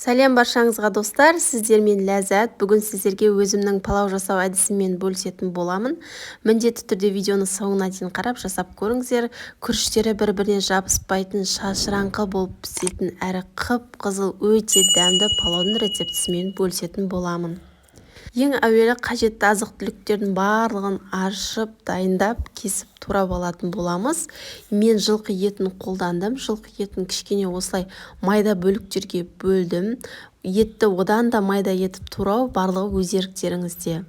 Сәлем баршаңызға достар, сіздермен Ләззат. Бүгін сіздерге өзімнің палау жасау әдісімен бөлісетін боламын. Міндетті түрде видеоны соңына дейін қарап жасап көріңіздер. Күріштері бір-біріне жабыспайтын, шашыраңқы болып пісетін әрі қып-қызыл өте дәмді палаудың рецептісімен бөлісетін боламын. Ең әуелі қажетті азық-түліктердің барлығын аршып, дайындап, кесіп турап алатын боламыз. Мен жылқы етін қолдандым. Жылқы етін кішкене осылай майда бөліктерге бөлдім. Етті одан да майда етіп турау барлығы өз еріктеріңізде.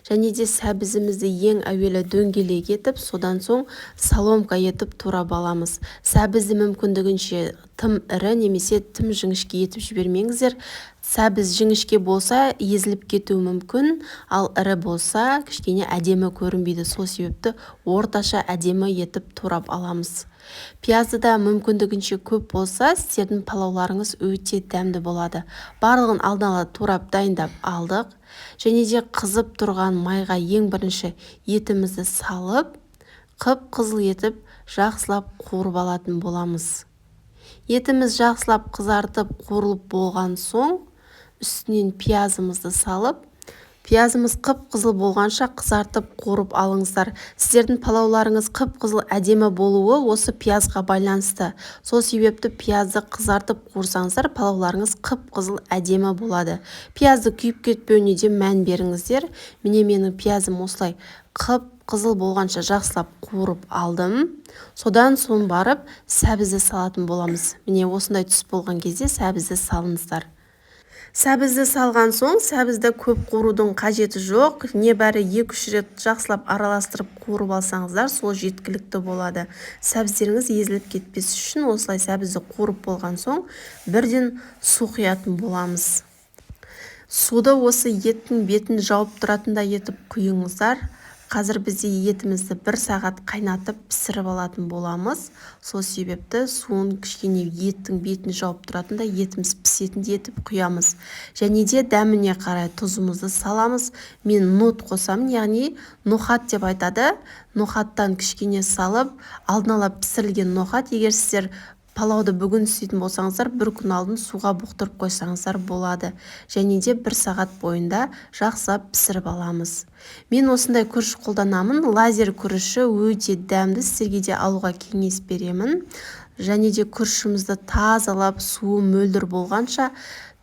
Және де сәбізімізді ең әуелі дөңгелек етіп, содан соң соломка етіп турап аламыз. Сәбізді мүмкіндігінше тым ірі немесе тым жіңішке етіп жібермеңіздер. Сәбіз жіңішке болса езіліп кетуі мүмкін, ал ірі болса кішкене әдемі көрінбейді. Сол себепті орташа әдемі етіп турап аламыз. Пиязды да мүмкіндігінше көп болса, сіздердің палауларыңыз өте дәмді болады. Барлығын алдын ала турап дайындап алдық. Және де қызып тұрған майға ең бірінші етімізді салып, қып-қызыл етіп жақсылап қуырып алатын боламыз. Етіміз жақсылап қызартып қуырылып болған соң, үстінен пиязымызды салып, пиязымыз қып-қызыл болғанша қызартып қуырып алыңыздар. Сіздердің палауларыңыз қып-қызыл әдемі болуы осы пиязға байланысты. Сол себепті пиязды қызартып қуырсаңыздар, палауларыңыз қып-қызыл әдемі болады. Пиязды күйіп кетпеуіне де мән беріңіздер. Менің пиязым осылай қып-қызыл болғанша жақсылап қуырып алдым. Содан соң барып сәбізді салатын боламыз. Осындай түс болған кезде сәбізді салыңыздар. Сәбізді салған соң, сәбізді көп қуырудың қажеті жоқ. Небәрі 2-3 рет жақсылап араластырып қуырып алсаңыздар, сол жеткілікті болады. Сәбіздеріңіз езіліп кетпес үшін осылай сәбізді қуырып болған соң, бірден су құятын боламыз. Суды осы еттің бетін жауып тұратындай етіп құйыңыздар. Қазір бізде етімізді 1 сағат қайнатып пісіріп алатын боламыз. Сол себепті суын кішкене еттің бетін жауып тұратындай етіміз пісетіндей етіп құямыз. Және де дәміне қарай тұзымызды саламыз. Мен нут қосамын, яғни нохат деп айтады. Нохаттан кішкене салып, алдын ала пісірілген нохат. Егер сіздер палауды бүгін істейтін болсаңыздар, 1 күн алдын суға бұқтырып қойсаңыздар болады. Және де 1 сағат бойында жақсылап пісіріп аламыз. Мен осындай күріш қолданамын. Лазер күріші өте дәмді, сіздерге де алуға кеңес беремін. Және де күрішімізді тазалап, суы мөлдір болғанша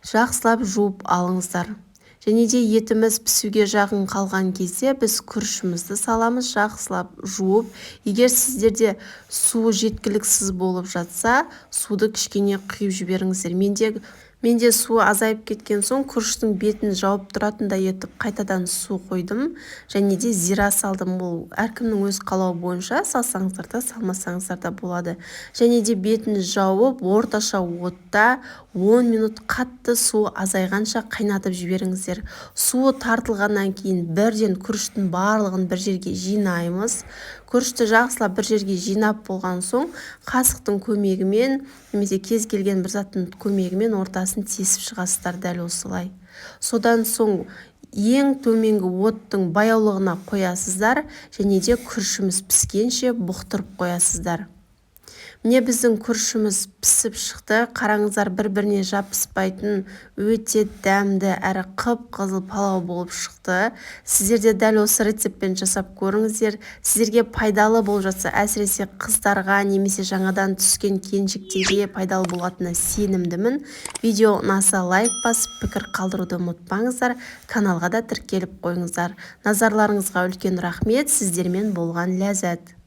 жақсылап жуып алыңыздар. Және де етіміз пісуге жақын қалған кезде біз күрішімізді саламыз, жақсылап жуып. Егер сіздерде су жеткіліксіз болып жатса, суды кішкене құйып жіберіңіздер. Менде су азайып кеткен соң, күріштің бетін жауып тұратындай етіп қайтадан су қойдым. Және де зира салдым. Ол әркімнің өз қалауы бойынша салсаңыздар да, салмасаңыздар да болады. Және де бетін жауып, орташа отта 10 минут қатты су азайғанша қайнатып жіберіңіздер. Суы тартылғаннан кейін бірден күріштің барлығын бір жерге жинаймыз. Күрішті жақсылап бір жерге жинап болған соң, қасықтың көмегімен, немесе кез келген бір заттың көмегімен ортасын тесіп шығасыздар дәл осылай. Содан соң ең төменгі оттың баяулығына қоясыздар, және де күрішіміз піскенше бұқтырып қоясыздар. Біздің күрішіміз пісіп шықты. Қараңыздар, бір-біріне жабыспайтын өте дәмді әрі қып-қызыл палау болып шықты. Сіздер де дәл осы рецептпен жасап көріңіздер. Сіздерге пайдалы болып жатса, әсіресе қыздарға немесе жаңадан түскен келіншектерге пайдалы болатынына сенімдімін. Видео ұнаса лайк басып, пікір қалдыруды ұмытпаңыздар. Каналға да тіркеліп қойыңыздар. Назарларыңызға үлкен рахмет. Сіздермен болған Ләззат.